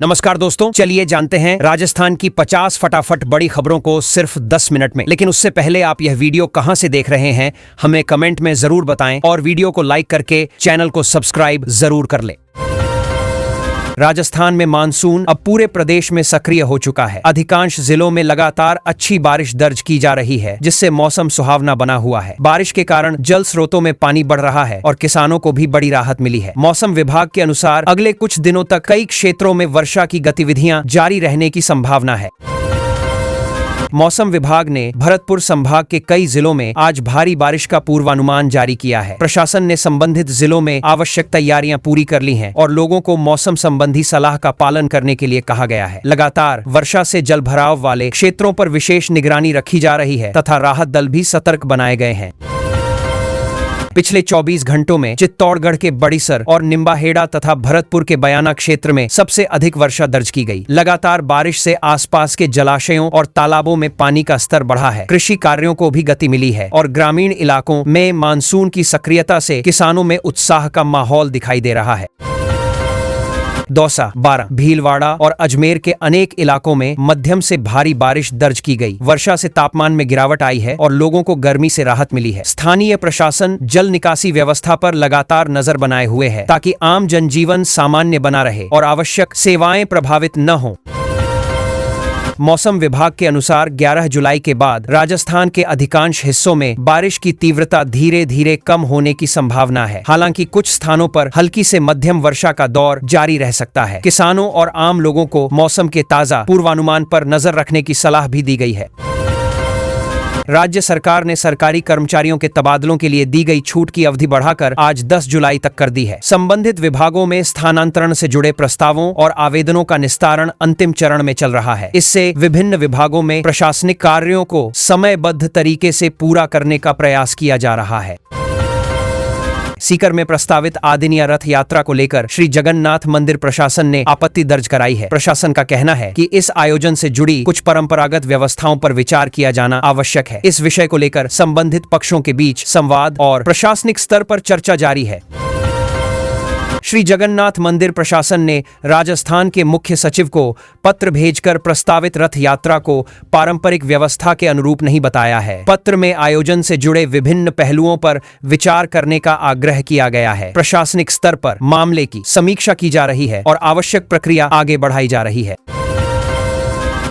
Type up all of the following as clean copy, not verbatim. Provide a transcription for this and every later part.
नमस्कार दोस्तों, चलिए जानते हैं राजस्थान की 50 फटाफट बड़ी खबरों को सिर्फ 10 मिनट में। लेकिन उससे पहले आप यह वीडियो कहां से देख रहे हैं हमें कमेंट में जरूर बताएं और वीडियो को लाइक करके चैनल को सब्सक्राइब जरूर कर लें। राजस्थान में मानसून अब पूरे प्रदेश में सक्रिय हो चुका है। अधिकांश जिलों में लगातार अच्छी बारिश दर्ज की जा रही है, जिससे मौसम सुहावना बना हुआ है। बारिश के कारण जल स्रोतों में पानी बढ़ रहा है और किसानों को भी बड़ी राहत मिली है। मौसम विभाग के अनुसार अगले कुछ दिनों तक कई क्षेत्रों में वर्षा की गतिविधियां जारी रहने की संभावना है। मौसम विभाग ने भरतपुर संभाग के कई जिलों में आज भारी बारिश का पूर्वानुमान जारी किया है। प्रशासन ने संबंधित जिलों में आवश्यक तैयारियां पूरी कर ली हैं और लोगों को मौसम संबंधी सलाह का पालन करने के लिए कहा गया है। लगातार वर्षा से जलभराव वाले क्षेत्रों पर विशेष निगरानी रखी जा रही है तथा राहत दल भी सतर्क बनाए गए हैं। पिछले 24 घंटों में चित्तौड़गढ़ के बड़ीसर और निम्बाहेड़ा तथा भरतपुर के बयाना क्षेत्र में सबसे अधिक वर्षा दर्ज की गई। लगातार बारिश से आसपास के जलाशयों और तालाबों में पानी का स्तर बढ़ा है। कृषि कार्यों को भी गति मिली है और ग्रामीण इलाकों में मानसून की सक्रियता से किसानों में उत्साह का माहौल दिखाई दे रहा है। दौसा, बारां, भीलवाड़ा और अजमेर के अनेक इलाकों में मध्यम से भारी बारिश दर्ज की गई। वर्षा से तापमान में गिरावट आई है और लोगों को गर्मी से राहत मिली है। स्थानीय प्रशासन जल निकासी व्यवस्था पर लगातार नजर बनाए हुए है ताकि आम जनजीवन सामान्य बना रहे और आवश्यक सेवाएं प्रभावित न हों। मौसम विभाग के अनुसार 11 जुलाई के बाद राजस्थान के अधिकांश हिस्सों में बारिश की तीव्रता धीरे धीरे कम होने की संभावना है। हालांकि कुछ स्थानों पर हल्की से मध्यम वर्षा का दौर जारी रह सकता है। किसानों और आम लोगों को मौसम के ताजा पूर्वानुमान पर नजर रखने की सलाह भी दी गई है। राज्य सरकार ने सरकारी कर्मचारियों के तबादलों के लिए दी गई छूट की अवधि बढ़ाकर आज 10 जुलाई तक कर दी है। संबंधित विभागों में स्थानांतरण से जुड़े प्रस्तावों और आवेदनों का निस्तारण अंतिम चरण में चल रहा है। इससे विभिन्न विभागों में प्रशासनिक कार्यों को समयबद्ध तरीके से पूरा करने का प्रयास किया जा रहा है। सीकर में प्रस्तावित आदिनिया रथ यात्रा को लेकर श्री जगन्नाथ मंदिर प्रशासन ने आपत्ति दर्ज कराई है। प्रशासन का कहना है कि इस आयोजन से जुड़ी कुछ परंपरागत व्यवस्थाओं पर विचार किया जाना आवश्यक है। इस विषय को लेकर संबंधित पक्षों के बीच संवाद और प्रशासनिक स्तर पर चर्चा जारी है। श्री जगन्नाथ मंदिर प्रशासन ने राजस्थान के मुख्य सचिव को पत्र भेजकर प्रस्तावित रथ यात्रा को पारंपरिक व्यवस्था के अनुरूप नहीं बताया है। पत्र में आयोजन से जुड़े विभिन्न पहलुओं पर विचार करने का आग्रह किया गया है। प्रशासनिक स्तर पर मामले की समीक्षा की जा रही है और आवश्यक प्रक्रिया आगे बढ़ाई जा रही है।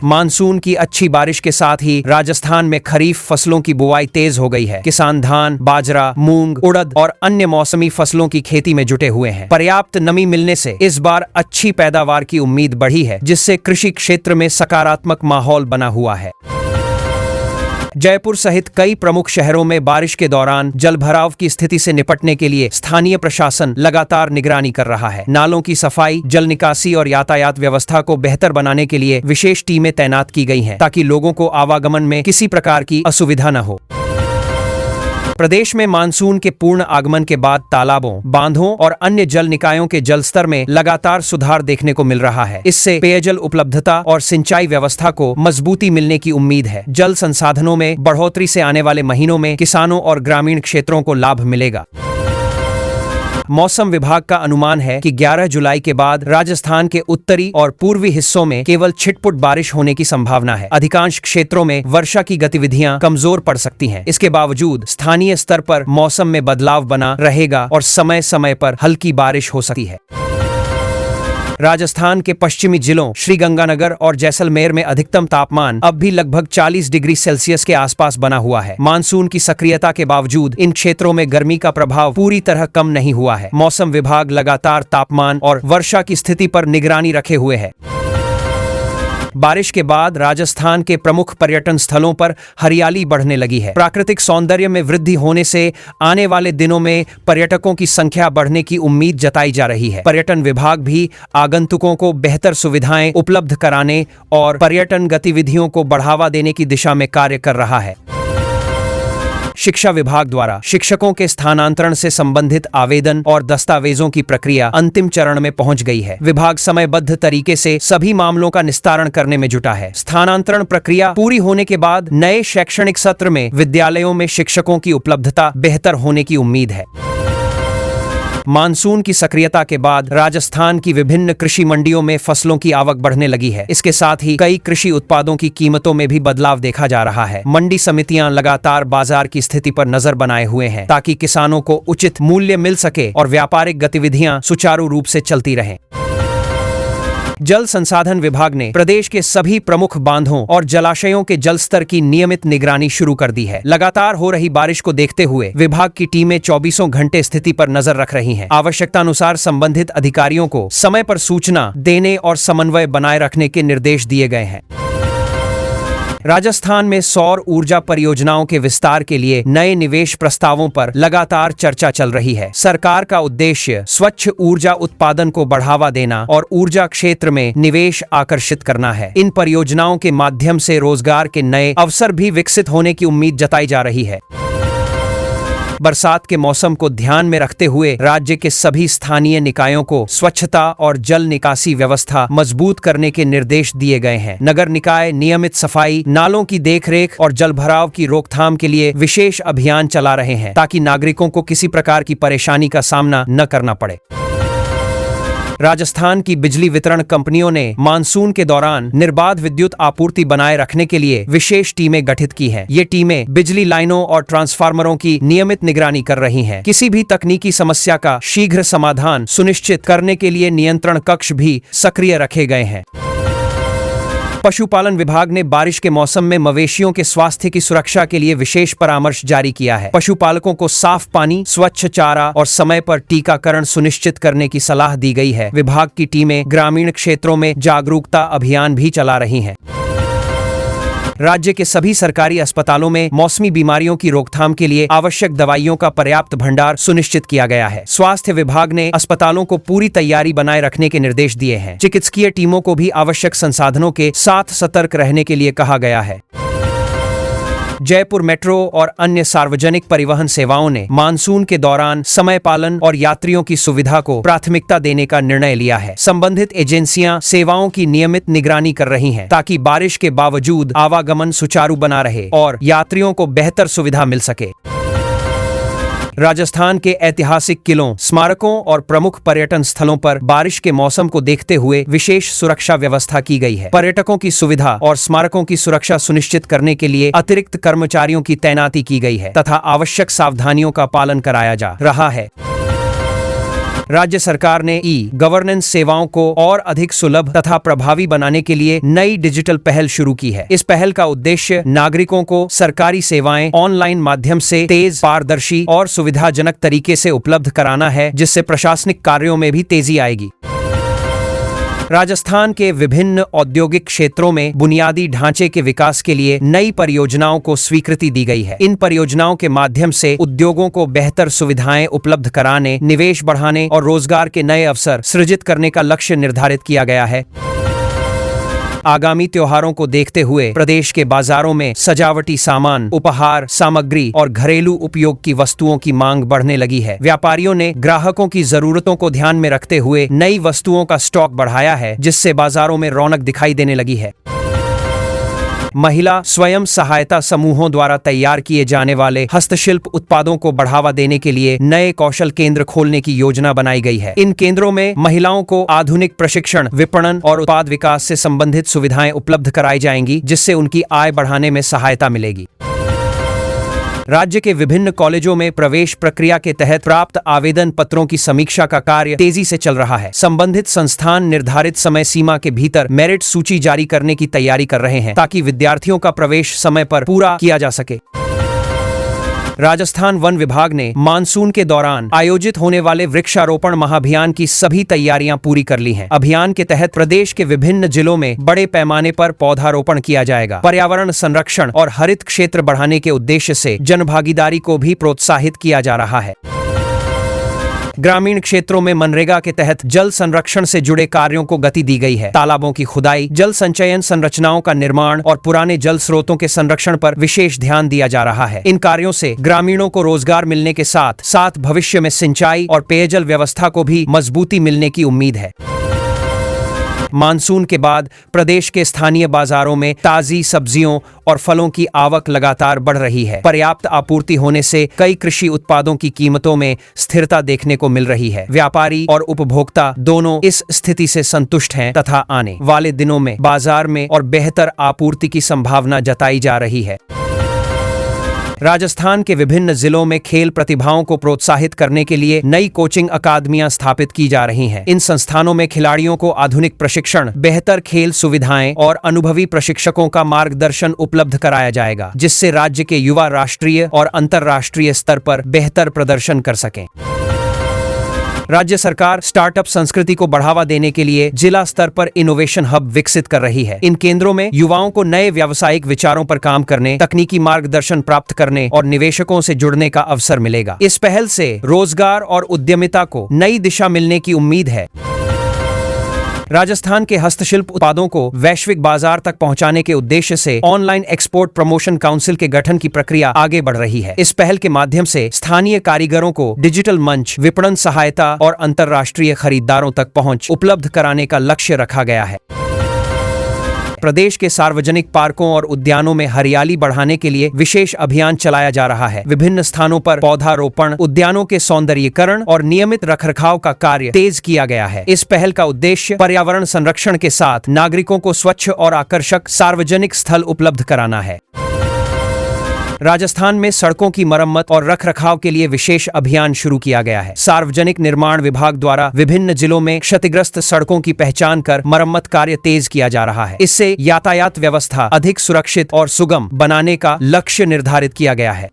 मानसून की अच्छी बारिश के साथ ही राजस्थान में खरीफ फसलों की बुआई तेज हो गई है। किसान धान, बाजरा, मूंग, उड़द और अन्य मौसमी फसलों की खेती में जुटे हुए हैं। पर्याप्त नमी मिलने से इस बार अच्छी पैदावार की उम्मीद बढ़ी है, जिससे कृषि क्षेत्र में सकारात्मक माहौल बना हुआ है। जयपुर सहित कई प्रमुख शहरों में बारिश के दौरान जलभराव की स्थिति से निपटने के लिए स्थानीय प्रशासन लगातार निगरानी कर रहा है। नालों की सफाई, जल निकासी और यातायात व्यवस्था को बेहतर बनाने के लिए विशेष टीमें तैनात की गई हैं, ताकि लोगों को आवागमन में किसी प्रकार की असुविधा न हो। प्रदेश में मानसून के पूर्ण आगमन के बाद तालाबों, बांधों और अन्य जल निकायों के जलस्तर में लगातार सुधार देखने को मिल रहा है। इससे पेयजल उपलब्धता और सिंचाई व्यवस्था को मजबूती मिलने की उम्मीद है। जल संसाधनों में बढ़ोतरी से आने वाले महीनों में किसानों और ग्रामीण क्षेत्रों को लाभ मिलेगा। मौसम विभाग का अनुमान है कि 11 जुलाई के बाद राजस्थान के उत्तरी और पूर्वी हिस्सों में केवल छिटपुट बारिश होने की संभावना है। अधिकांश क्षेत्रों में वर्षा की गतिविधियां कमजोर पड़ सकती हैं। इसके बावजूद स्थानीय स्तर पर मौसम में बदलाव बना रहेगा और समय समय पर हल्की बारिश हो सकती है। राजस्थान के पश्चिमी जिलों श्रीगंगानगर और जैसलमेर में अधिकतम तापमान अब भी लगभग 40 डिग्री सेल्सियस के आसपास बना हुआ है। मानसून की सक्रियता के बावजूद इन क्षेत्रों में गर्मी का प्रभाव पूरी तरह कम नहीं हुआ है। मौसम विभाग लगातार तापमान और वर्षा की स्थिति पर निगरानी रखे हुए है। बारिश के बाद राजस्थान के प्रमुख पर्यटन स्थलों पर हरियाली बढ़ने लगी है। प्राकृतिक सौंदर्य में वृद्धि होने से आने वाले दिनों में पर्यटकों की संख्या बढ़ने की उम्मीद जताई जा रही है। पर्यटन विभाग भी आगंतुकों को बेहतर सुविधाएं उपलब्ध कराने और पर्यटन गतिविधियों को बढ़ावा देने की दिशा में कार्य कर रहा है। शिक्षा विभाग द्वारा शिक्षकों के स्थानांतरण से संबंधित आवेदन और दस्तावेजों की प्रक्रिया अंतिम चरण में पहुंच गई है। विभाग समयबद्ध तरीके से सभी मामलों का निस्तारण करने में जुटा है। स्थानांतरण प्रक्रिया पूरी होने के बाद नए शैक्षणिक सत्र में विद्यालयों में शिक्षकों की उपलब्धता बेहतर होने की उम्मीद है। मानसून की सक्रियता के बाद राजस्थान की विभिन्न कृषि मंडियों में फसलों की आवक बढ़ने लगी है। इसके साथ ही कई कृषि उत्पादों की कीमतों में भी बदलाव देखा जा रहा है। मंडी समितियां लगातार बाजार की स्थिति पर नजर बनाए हुए हैं ताकि किसानों को उचित मूल्य मिल सके और व्यापारिक गतिविधियां सुचारू रूप से चलती रहें। जल संसाधन विभाग ने प्रदेश के सभी प्रमुख बांधों और जलाशयों के जलस्तर की नियमित निगरानी शुरू कर दी है। लगातार हो रही बारिश को देखते हुए विभाग की टीमें 24 घंटे स्थिति पर नजर रख रही हैं। आवश्यकता अनुसार संबंधित अधिकारियों को समय पर सूचना देने और समन्वय बनाए रखने के निर्देश दिए गए हैं। राजस्थान में सौर ऊर्जा परियोजनाओं के विस्तार के लिए नए निवेश प्रस्तावों पर लगातार चर्चा चल रही है। सरकार का उद्देश्य स्वच्छ ऊर्जा उत्पादन को बढ़ावा देना और ऊर्जा क्षेत्र में निवेश आकर्षित करना है। इन परियोजनाओं के माध्यम से रोजगार के नए अवसर भी विकसित होने की उम्मीद जताई जा रही है। बरसात के मौसम को ध्यान में रखते हुए राज्य के सभी स्थानीय निकायों को स्वच्छता और जल निकासी व्यवस्था मजबूत करने के निर्देश दिए गए हैं। नगर निकाय नियमित सफाई, नालों की देखरेख और जलभराव की रोकथाम के लिए विशेष अभियान चला रहे हैं ताकि नागरिकों को किसी प्रकार की परेशानी का सामना न करना पड़े। राजस्थान की बिजली वितरण कंपनियों ने मानसून के दौरान निर्बाध विद्युत आपूर्ति बनाए रखने के लिए विशेष टीमें गठित की हैं। ये टीमें बिजली लाइनों और ट्रांसफार्मरों की नियमित निगरानी कर रही हैं। किसी भी तकनीकी समस्या का शीघ्र समाधान सुनिश्चित करने के लिए नियंत्रण कक्ष भी सक्रिय रखे गए हैं। पशुपालन विभाग ने बारिश के मौसम में मवेशियों के स्वास्थ्य की सुरक्षा के लिए विशेष परामर्श जारी किया है। पशुपालकों को साफ पानी, स्वच्छ चारा और समय पर टीकाकरण सुनिश्चित करने की सलाह दी गई है। विभाग की टीमें ग्रामीण क्षेत्रों में जागरूकता अभियान भी चला रही हैं। राज्य के सभी सरकारी अस्पतालों में मौसमी बीमारियों की रोकथाम के लिए आवश्यक दवाइयों का पर्याप्त भंडार सुनिश्चित किया गया है। स्वास्थ्य विभाग ने अस्पतालों को पूरी तैयारी बनाए रखने के निर्देश दिए हैं। चिकित्सकीय टीमों को भी आवश्यक संसाधनों के साथ सतर्क रहने के लिए कहा गया है। जयपुर मेट्रो और अन्य सार्वजनिक परिवहन सेवाओं ने मानसून के दौरान समय पालन और यात्रियों की सुविधा को प्राथमिकता देने का निर्णय लिया है। संबंधित एजेंसियां सेवाओं की नियमित निगरानी कर रही हैं ताकि बारिश के बावजूद आवागमन सुचारू बना रहे और यात्रियों को बेहतर सुविधा मिल सके। राजस्थान के ऐतिहासिक किलों, स्मारकों और प्रमुख पर्यटन स्थलों पर बारिश के मौसम को देखते हुए विशेष सुरक्षा व्यवस्था की गई है। पर्यटकों की सुविधा और स्मारकों की सुरक्षा सुनिश्चित करने के लिए अतिरिक्त कर्मचारियों की तैनाती की गई है तथा आवश्यक सावधानियों का पालन कराया जा रहा है। राज्य सरकार ने ई-गवर्नेंस सेवाओं को और अधिक सुलभ तथा प्रभावी बनाने के लिए नई डिजिटल पहल शुरू की है। इस पहल का उद्देश्य नागरिकों को सरकारी सेवाएं ऑनलाइन माध्यम से तेज, पारदर्शी और सुविधाजनक तरीके से उपलब्ध कराना है, जिससे प्रशासनिक कार्यों में भी तेजी आएगी। राजस्थान के विभिन्न औद्योगिक क्षेत्रों में बुनियादी ढांचे के विकास के लिए नई परियोजनाओं को स्वीकृति दी गई है। इन परियोजनाओं के माध्यम से उद्योगों को बेहतर सुविधाएं उपलब्ध कराने, निवेश बढ़ाने और रोजगार के नए अवसर सृजित करने का लक्ष्य निर्धारित किया गया है। आगामी त्योहारों को देखते हुए प्रदेश के बाजारों में सजावटी सामान, उपहार सामग्री और घरेलू उपयोग की वस्तुओं की मांग बढ़ने लगी है। व्यापारियों ने ग्राहकों की जरूरतों को ध्यान में रखते हुए नई वस्तुओं का स्टॉक बढ़ाया है, जिससे बाजारों में रौनक दिखाई देने लगी है। महिला स्वयं सहायता समूहों द्वारा तैयार किए जाने वाले हस्तशिल्प उत्पादों को बढ़ावा देने के लिए नए कौशल केंद्र खोलने की योजना बनाई गई है। इन केंद्रों में महिलाओं को आधुनिक प्रशिक्षण, विपणन और उत्पाद विकास से संबंधित सुविधाएं उपलब्ध कराई जाएंगी, जिससे उनकी आय बढ़ाने में सहायता मिलेगी। राज्य के विभिन्न कॉलेजों में प्रवेश प्रक्रिया के तहत प्राप्त आवेदन पत्रों की समीक्षा का कार्य तेजी से चल रहा है। संबंधित संस्थान निर्धारित समय सीमा के भीतर मेरिट सूची जारी करने की तैयारी कर रहे हैं ताकि विद्यार्थियों का प्रवेश समय पर पूरा किया जा सके। राजस्थान वन विभाग ने मानसून के दौरान आयोजित होने वाले वृक्षारोपण महाअभियान की सभी तैयारियां पूरी कर ली हैं। अभियान के तहत प्रदेश के विभिन्न जिलों में बड़े पैमाने पर पौधारोपण किया जाएगा। पर्यावरण संरक्षण और हरित क्षेत्र बढ़ाने के उद्देश्य से जनभागीदारी को भी प्रोत्साहित किया जा रहा है। ग्रामीण क्षेत्रों में मनरेगा के तहत जल संरक्षण से जुड़े कार्यों को गति दी गई है। तालाबों की खुदाई, जल संचयन संरचनाओं का निर्माण और पुराने जल स्रोतों के संरक्षण पर विशेष ध्यान दिया जा रहा है। इन कार्यों से ग्रामीणों को रोजगार मिलने के साथ साथ भविष्य में सिंचाई और पेयजल व्यवस्था को भी मजबूती मिलने की उम्मीद है। मानसून के बाद प्रदेश के स्थानीय बाजारों में ताजी सब्जियों और फलों की आवक लगातार बढ़ रही है। पर्याप्त आपूर्ति होने से कई कृषि उत्पादों की कीमतों में स्थिरता देखने को मिल रही है। व्यापारी और उपभोक्ता दोनों इस स्थिति से संतुष्ट हैं तथा आने वाले दिनों में बाजार में और बेहतर आपूर्ति की संभावना जताई जा रही है। राजस्थान के विभिन्न जिलों में खेल प्रतिभाओं को प्रोत्साहित करने के लिए नई कोचिंग अकादमियां स्थापित की जा रही हैं। इन संस्थानों में खिलाड़ियों को आधुनिक प्रशिक्षण, बेहतर खेल सुविधाएं और अनुभवी प्रशिक्षकों का मार्गदर्शन उपलब्ध कराया जाएगा, जिससे राज्य के युवा राष्ट्रीय और अंतर्राष्ट्रीय स्तर पर बेहतर प्रदर्शन कर सकें। राज्य सरकार स्टार्टअप संस्कृति को बढ़ावा देने के लिए जिला स्तर पर इनोवेशन हब विकसित कर रही है। इन केंद्रों में युवाओं को नए व्यावसायिक विचारों पर काम करने, तकनीकी मार्गदर्शन प्राप्त करने और निवेशकों से जुड़ने का अवसर मिलेगा। इस पहल से रोजगार और उद्यमिता को नई दिशा मिलने की उम्मीद है। राजस्थान के हस्तशिल्प उत्पादों को वैश्विक बाजार तक पहुंचाने के उद्देश्य से ऑनलाइन एक्सपोर्ट प्रमोशन काउंसिल के गठन की प्रक्रिया आगे बढ़ रही है। इस पहल के माध्यम से स्थानीय कारीगरों को डिजिटल मंच, विपणन सहायता और अंतर्राष्ट्रीय खरीदारों तक पहुंच उपलब्ध कराने का लक्ष्य रखा गया है। प्रदेश के सार्वजनिक पार्कों और उद्यानों में हरियाली बढ़ाने के लिए विशेष अभियान चलाया जा रहा है। विभिन्न स्थानों पर पौधारोपण, उद्यानों के सौंदर्यीकरण और नियमित रखरखाव का कार्य तेज किया गया है। इस पहल का उद्देश्य पर्यावरण संरक्षण के साथ नागरिकों को स्वच्छ और आकर्षक सार्वजनिक स्थल उपलब्ध कराना है। राजस्थान में सड़कों की मरम्मत और रखरखाव के लिए विशेष अभियान शुरू किया गया है। सार्वजनिक निर्माण विभाग द्वारा विभिन्न जिलों में क्षतिग्रस्त सड़कों की पहचान कर मरम्मत कार्य तेज किया जा रहा है। इससे यातायात व्यवस्था अधिक सुरक्षित और सुगम बनाने का लक्ष्य निर्धारित किया गया है।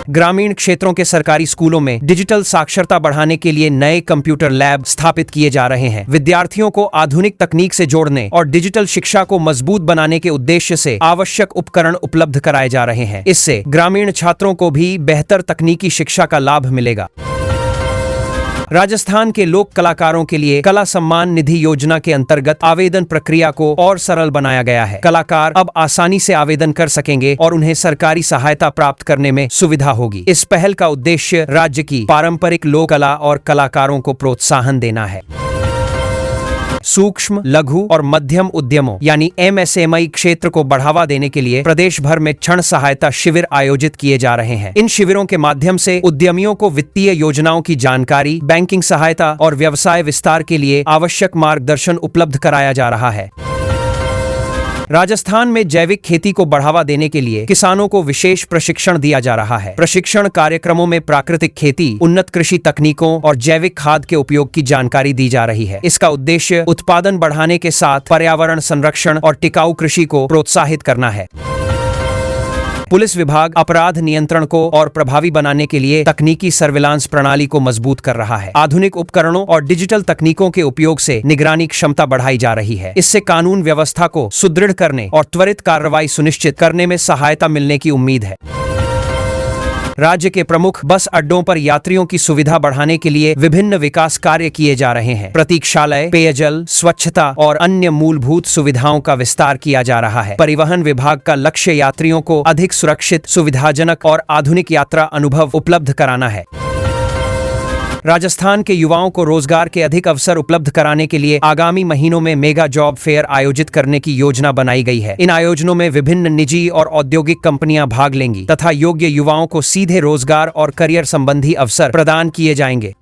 ग्रामीण क्षेत्रों के सरकारी स्कूलों में डिजिटल साक्षरता बढ़ाने के लिए नए कंप्यूटर लैब स्थापित किए जा रहे हैं। विद्यार्थियों को आधुनिक तकनीक से जोड़ने और डिजिटल शिक्षा को मजबूत बनाने के उद्देश्य से आवश्यक उपकरण उपलब्ध कराए जा रहे हैं। इससे ग्रामीण छात्रों को भी बेहतर तकनीकी शिक्षा का लाभ मिलेगा। राजस्थान के लोक कलाकारों के लिए कला सम्मान निधि योजना के अंतर्गत आवेदन प्रक्रिया को और सरल बनाया गया है। कलाकार अब आसानी से आवेदन कर सकेंगे और उन्हें सरकारी सहायता प्राप्त करने में सुविधा होगी। इस पहल का उद्देश्य राज्य की पारंपरिक लोक कला और कलाकारों को प्रोत्साहन देना है। सूक्ष्म, लघु और मध्यम उद्यमों यानी MSME क्षेत्र को बढ़ावा देने के लिए प्रदेश भर में क्षण सहायता शिविर आयोजित किए जा रहे हैं। इन शिविरों के माध्यम से उद्यमियों को वित्तीय योजनाओं की जानकारी, बैंकिंग सहायता और व्यवसाय विस्तार के लिए आवश्यक मार्गदर्शन उपलब्ध कराया जा रहा है। राजस्थान में जैविक खेती को बढ़ावा देने के लिए किसानों को विशेष प्रशिक्षण दिया जा रहा है। प्रशिक्षण कार्यक्रमों में प्राकृतिक खेती, उन्नत कृषि तकनीकों और जैविक खाद के उपयोग की जानकारी दी जा रही है। इसका उद्देश्य उत्पादन बढ़ाने के साथ पर्यावरण संरक्षण और टिकाऊ कृषि को प्रोत्साहित करना है। पुलिस विभाग अपराध नियंत्रण को और प्रभावी बनाने के लिए तकनीकी सर्विलांस प्रणाली को मजबूत कर रहा है। आधुनिक उपकरणों और डिजिटल तकनीकों के उपयोग से निगरानी क्षमता बढ़ाई जा रही है। इससे कानून व्यवस्था को सुदृढ़ करने और त्वरित कार्रवाई सुनिश्चित करने में सहायता मिलने की उम्मीद है। राज्य के प्रमुख बस अड्डों पर यात्रियों की सुविधा बढ़ाने के लिए विभिन्न विकास कार्य किए जा रहे हैं। प्रतीक्षालय, पेयजल, स्वच्छता और अन्य मूलभूत सुविधाओं का विस्तार किया जा रहा है। परिवहन विभाग का लक्ष्य यात्रियों को अधिक सुरक्षित, सुविधाजनक और आधुनिक यात्रा अनुभव उपलब्ध कराना है। राजस्थान के युवाओं को रोजगार के अधिक अवसर उपलब्ध कराने के लिए आगामी महीनों में मेगा जॉब फेयर आयोजित करने की योजना बनाई गई है। इन आयोजनों में विभिन्न निजी और औद्योगिक कंपनियां भाग लेंगी तथा योग्य युवाओं को सीधे रोजगार और करियर संबंधी अवसर प्रदान किए जाएंगे।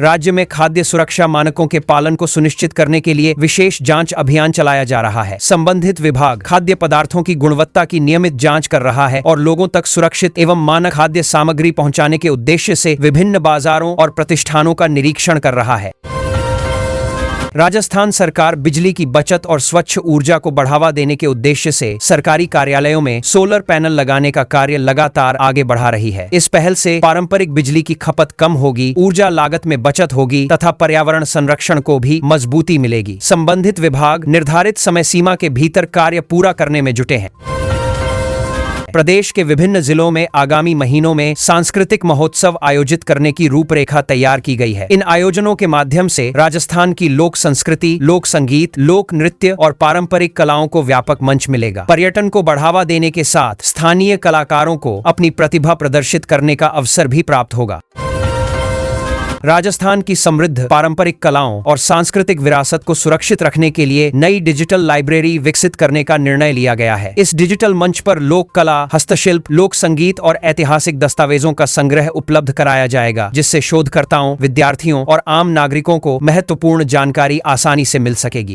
राज्य में खाद्य सुरक्षा मानकों के पालन को सुनिश्चित करने के लिए विशेष जांच अभियान चलाया जा रहा है। संबंधित विभाग खाद्य पदार्थों की गुणवत्ता की नियमित जांच कर रहा है और लोगों तक सुरक्षित एवं मानक खाद्य सामग्री पहुंचाने के उद्देश्य से विभिन्न बाजारों और प्रतिष्ठानों का निरीक्षण कर रहा है। राजस्थान सरकार बिजली की बचत और स्वच्छ ऊर्जा को बढ़ावा देने के उद्देश्य से सरकारी कार्यालयों में सोलर पैनल लगाने का कार्य लगातार आगे बढ़ा रही है। इस पहल से पारंपरिक बिजली की खपत कम होगी, ऊर्जा लागत में बचत होगी तथा पर्यावरण संरक्षण को भी मजबूती मिलेगी। संबंधित विभाग निर्धारित समय सीमा के भीतर कार्य पूरा करने में जुटे हैं। प्रदेश के विभिन्न जिलों में आगामी महीनों में सांस्कृतिक महोत्सव आयोजित करने की रूपरेखा तैयार की गई है। इन आयोजनों के माध्यम से राजस्थान की लोक संस्कृति, लोक संगीत, लोक नृत्य और पारंपरिक कलाओं को व्यापक मंच मिलेगा। पर्यटन को बढ़ावा देने के साथ स्थानीय कलाकारों को अपनी प्रतिभा प्रदर्शित करने का अवसर भी प्राप्त होगा। राजस्थान की समृद्ध पारंपरिक कलाओं और सांस्कृतिक विरासत को सुरक्षित रखने के लिए नई डिजिटल लाइब्रेरी विकसित करने का निर्णय लिया गया है। इस डिजिटल मंच पर लोक कला, हस्तशिल्प, लोक संगीत और ऐतिहासिक दस्तावेजों का संग्रह उपलब्ध कराया जाएगा, जिससे शोधकर्ताओं, विद्यार्थियों और आम नागरिकों को महत्वपूर्ण जानकारी आसानी से मिल सकेगी।